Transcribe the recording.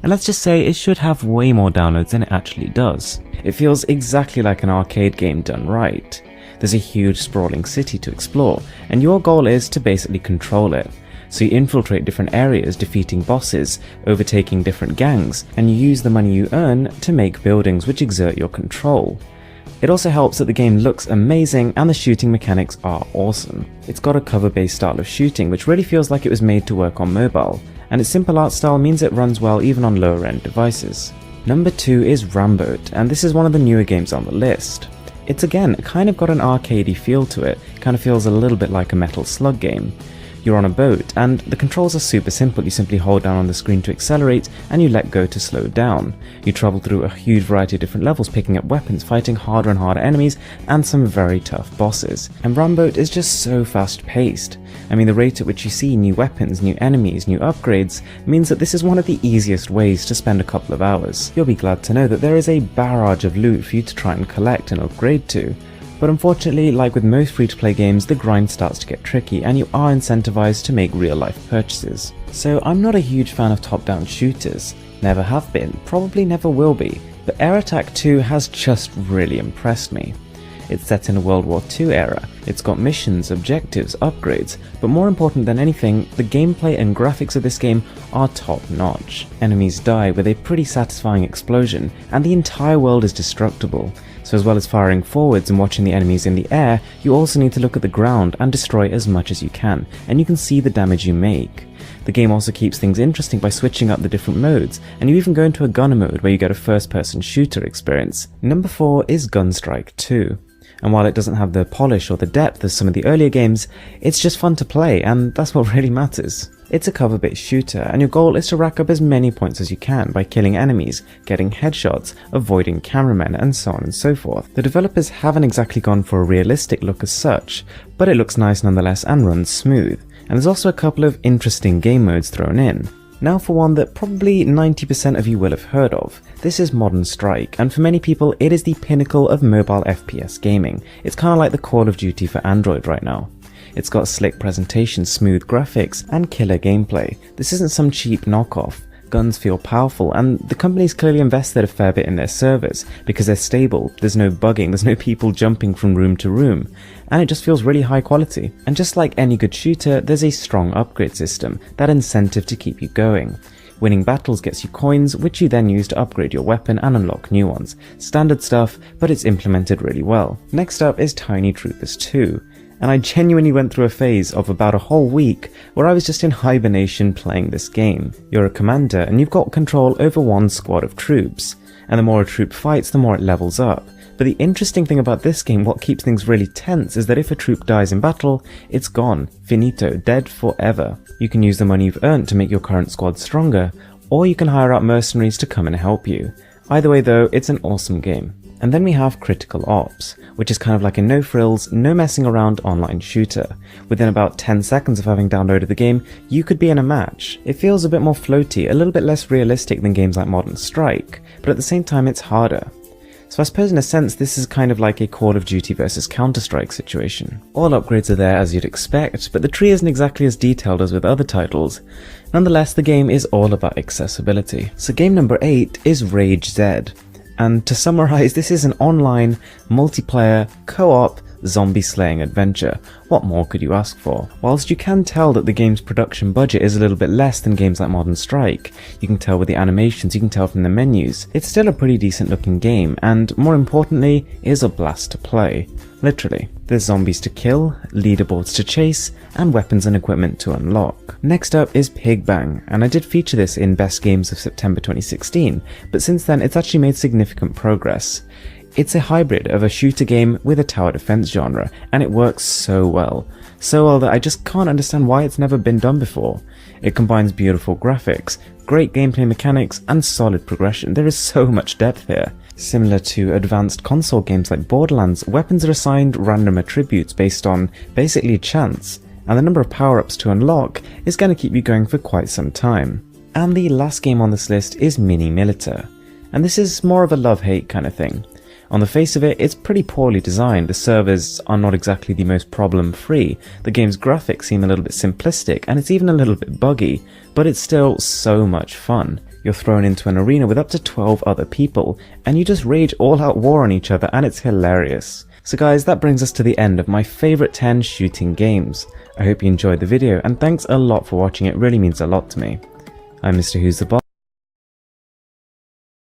and let's just say it should have way more downloads than it actually does. It feels exactly like an arcade game done right. There's a huge sprawling city to explore, and your goal is to basically control it. So you infiltrate different areas, defeating bosses, overtaking different gangs, and you use the money you earn to make buildings which exert your control. It also helps that the game looks amazing and the shooting mechanics are awesome. It's got a cover-based style of shooting which really feels like it was made to work on mobile, and its simple art style means it runs well even on lower end devices. Number 2 is Ramboat, and this is one of the newer games on the list. It's again kind of got an arcadey feel to it, kind of feels a little bit like a Metal Slug game. You're on a boat, and the controls are super simple. You simply hold down on the screen to accelerate, and you let go to slow down. You travel through a huge variety of different levels, picking up weapons, fighting harder and harder enemies, and some very tough bosses. And Ramboat is just so fast paced. I mean, the rate at which you see new weapons, new enemies, new upgrades means that this is one of the easiest ways to spend a couple of hours. You'll be glad to know that there is a barrage of loot for you to try and collect and upgrade to. But unfortunately, like with most free-to-play games, the grind starts to get tricky and you are incentivized to make real-life purchases. So I'm not a huge fan of top-down shooters. Never have been, probably never will be, but Air Attack 2 has just really impressed me. It's set in a World War II era, it's got missions, objectives, upgrades, but more important than anything, the gameplay and graphics of this game are top-notch. Enemies die with a pretty satisfying explosion, and the entire world is destructible. So as well as firing forwards and watching the enemies in the air, you also need to look at the ground and destroy as much as you can, and you can see the damage you make. The game also keeps things interesting by switching up the different modes, and you even go into a gunner mode where you get a first-person shooter experience. Number 4 is Gunstrike 2. And while it doesn't have the polish or the depth of some of the earlier games, it's just fun to play, and that's what really matters. It's a cover-based shooter, and your goal is to rack up as many points as you can by killing enemies, getting headshots, avoiding cameramen, and so on and so forth. The developers haven't exactly gone for a realistic look as such, but it looks nice nonetheless and runs smooth. And there's also a couple of interesting game modes thrown in. Now for one that probably 90% of you will have heard of. This is Modern Strike, and for many people it is the pinnacle of mobile FPS gaming. It's kind of like the Call of Duty for Android right now. It's got slick presentation, smooth graphics, and killer gameplay. This isn't some cheap knockoff. Guns feel powerful, and the company's clearly invested a fair bit in their servers, because they're stable, there's no bugging, there's no people jumping from room to room, and it just feels really high quality. And just like any good shooter, there's a strong upgrade system, that incentive to keep you going. Winning battles gets you coins, which you then use to upgrade your weapon and unlock new ones. Standard stuff, but it's implemented really well. Next up is Tiny Troopers 2. And I genuinely went through a phase of about a whole week where I was just in hibernation playing this game. You're a commander and you've got control over one squad of troops, and the more a troop fights, the more it levels up. But the interesting thing about this game, what keeps things really tense, is that if a troop dies in battle, it's gone, finito, dead forever. You can use the money you've earned to make your current squad stronger, or you can hire out mercenaries to come and help you. Either way though, it's an awesome game. And then we have Critical Ops, which is kind of like a no-frills, no messing around online shooter. Within about 10 seconds of having downloaded the game, you could be in a match. It feels a bit more floaty, a little bit less realistic than games like Modern Strike, but at the same time it's harder. So I suppose in a sense this is kind of like a Call of Duty versus Counter-Strike situation. All upgrades are there as you'd expect, but the tree isn't exactly as detailed as with other titles. Nonetheless, the game is all about accessibility. So game number 8 is Rage Z. And to summarize, this is an online, multiplayer, co-op, zombie slaying adventure. What more could you ask for? Whilst you can tell that the game's production budget is a little bit less than games like Modern Strike, you can tell with the animations, you can tell from the menus, it's still a pretty decent looking game, and more importantly, is a blast to play. Literally. There's zombies to kill, leaderboards to chase, and weapons and equipment to unlock. Next up is Pig Bang, and I did feature this in Best Games of September 2016, but since then it's actually made significant progress. It's a hybrid of a shooter game with a tower defense genre, and it works so well. So well that I just can't understand why it's never been done before. It combines beautiful graphics, great gameplay mechanics, and solid progression. There is so much depth here. Similar to advanced console games like Borderlands, weapons are assigned random attributes based on basically chance, and the number of power-ups to unlock is going to keep you going for quite some time. And the last game on this list is Mini Militar, and this is more of a love-hate kind of thing. On the face of it, it's pretty poorly designed, the servers are not exactly the most problem-free, the game's graphics seem a little bit simplistic, and it's even a little bit buggy, but it's still so much fun. You're thrown into an arena with up to 12 other people, and you just rage all-out war on each other, and it's hilarious. So guys, that brings us to the end of my favourite 10 shooting games. I hope you enjoyed the video, and thanks a lot for watching, it really means a lot to me. I'm Mr. Who's the Boss.